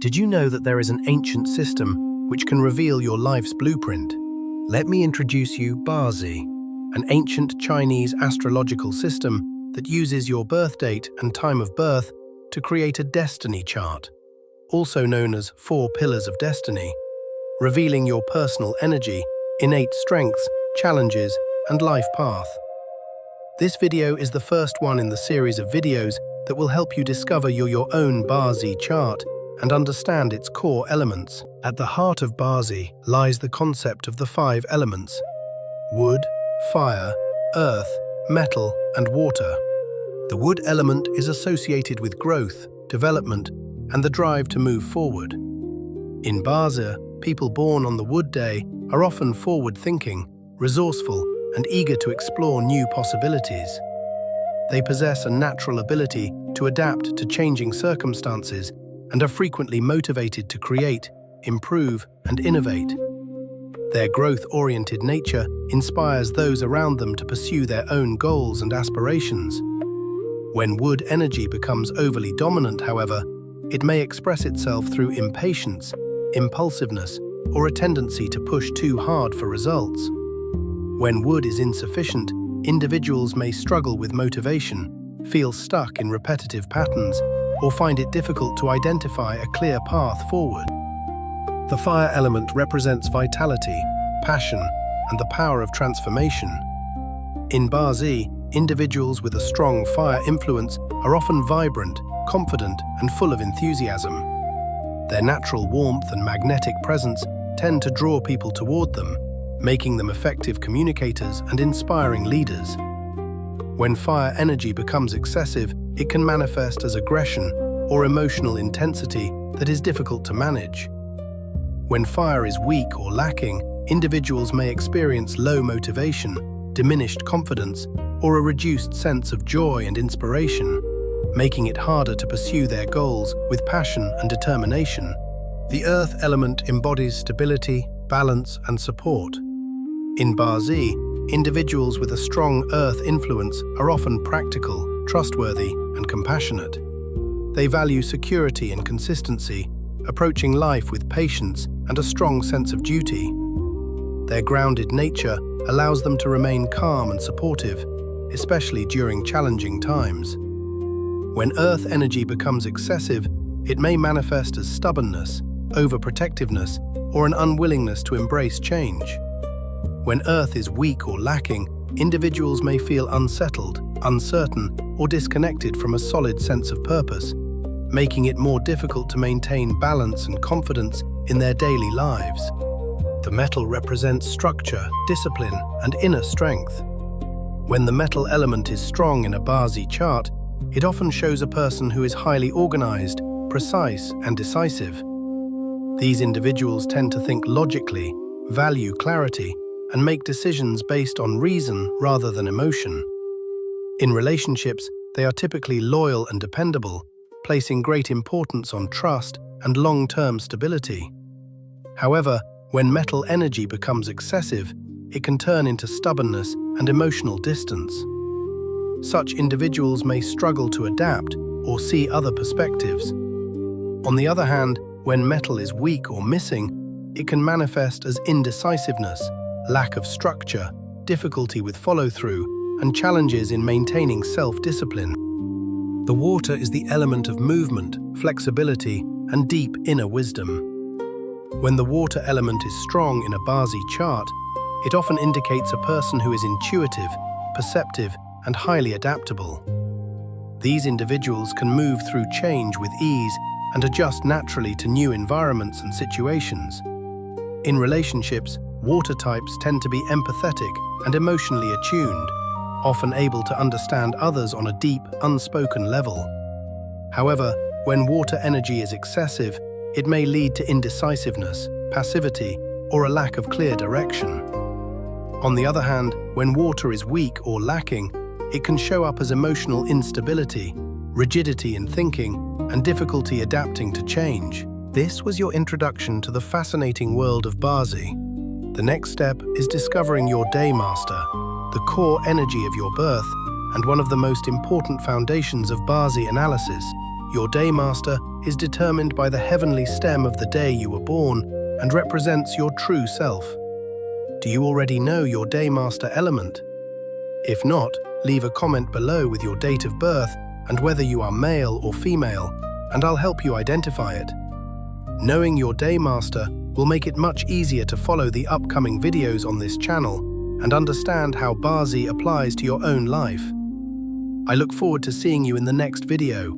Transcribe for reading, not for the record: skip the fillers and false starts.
Did you know that there is an ancient system which can reveal your life's blueprint? Let me introduce you Bazi, an ancient Chinese astrological system that uses your birth date and time of birth to create a destiny chart, also known as 4 pillars of destiny, revealing your personal energy, innate strengths, challenges, and life path. This video is the first one in the series of videos that will help you discover your own Bazi chart and understand its core elements. At the heart of Bazi lies the concept of the 5 elements: wood, fire, earth, metal, and water. The wood element is associated with growth, development, and the drive to move forward. In Bazi, people born on the wood day are often forward-thinking, resourceful, and eager to explore new possibilities. They possess a natural ability to adapt to changing circumstances and are frequently motivated to create, improve, and innovate. Their growth-oriented nature inspires those around them to pursue their own goals and aspirations. When wood energy becomes overly dominant, however, it may express itself through impatience, impulsiveness, or a tendency to push too hard for results. When wood is insufficient, individuals may struggle with motivation, feel stuck in repetitive patterns, or find it difficult to identify a clear path forward. The fire element represents vitality, passion, and the power of transformation. In Bazi, individuals with a strong fire influence are often vibrant, confident, and full of enthusiasm. Their natural warmth and magnetic presence tend to draw people toward them, making them effective communicators and inspiring leaders. When fire energy becomes excessive, it can manifest as aggression or emotional intensity that is difficult to manage. When fire is weak or lacking, individuals may experience low motivation, diminished confidence, or a reduced sense of joy and inspiration, making it harder to pursue their goals with passion and determination. The earth element embodies stability, balance, and support. In Bazi, individuals with a strong earth influence are often practical, trustworthy, and compassionate. They value security and consistency, approaching life with patience and a strong sense of duty. Their grounded nature allows them to remain calm and supportive, especially during challenging times. When earth energy becomes excessive, it may manifest as stubbornness, overprotectiveness, or an unwillingness to embrace change. When earth is weak or lacking, individuals may feel unsettled, uncertain, or disconnected from a solid sense of purpose, making it more difficult to maintain balance and confidence in their daily lives. The metal represents structure, discipline, and inner strength. When the metal element is strong in a Bazi chart, it often shows a person who is highly organized, precise, and decisive. These individuals tend to think logically, value clarity, and make decisions based on reason rather than emotion. In relationships, they are typically loyal and dependable, placing great importance on trust and long-term stability. However, when metal energy becomes excessive, it can turn into stubbornness and emotional distance. Such individuals may struggle to adapt or see other perspectives. On the other hand, when metal is weak or missing, it can manifest as indecisiveness, lack of structure, difficulty with follow-through, and challenges in maintaining self-discipline. The water is the element of movement, flexibility, and deep inner wisdom. When the water element is strong in a Bazi chart, it often indicates a person who is intuitive, perceptive, and highly adaptable. These individuals can move through change with ease and adjust naturally to new environments and situations. In relationships, water types tend to be empathetic and emotionally attuned, often able to understand others on a deep, unspoken level. However, when water energy is excessive, it may lead to indecisiveness, passivity, or a lack of clear direction. On the other hand, when water is weak or lacking, it can show up as emotional instability, rigidity in thinking, and difficulty adapting to change. This was your introduction to the fascinating world of Bazi. The next step is discovering your Daymaster, the core energy of your birth, and one of the most important foundations of Bazi analysis. Your Daymaster is determined by the heavenly stem of the day you were born and represents your true self. Do you already know your Daymaster element? If not, leave a comment below with your date of birth and whether you are male or female, and I'll help you identify it. Knowing your Daymaster will make it much easier to follow the upcoming videos on this channel and understand how Bazi applies to your own life. I look forward to seeing you in the next video.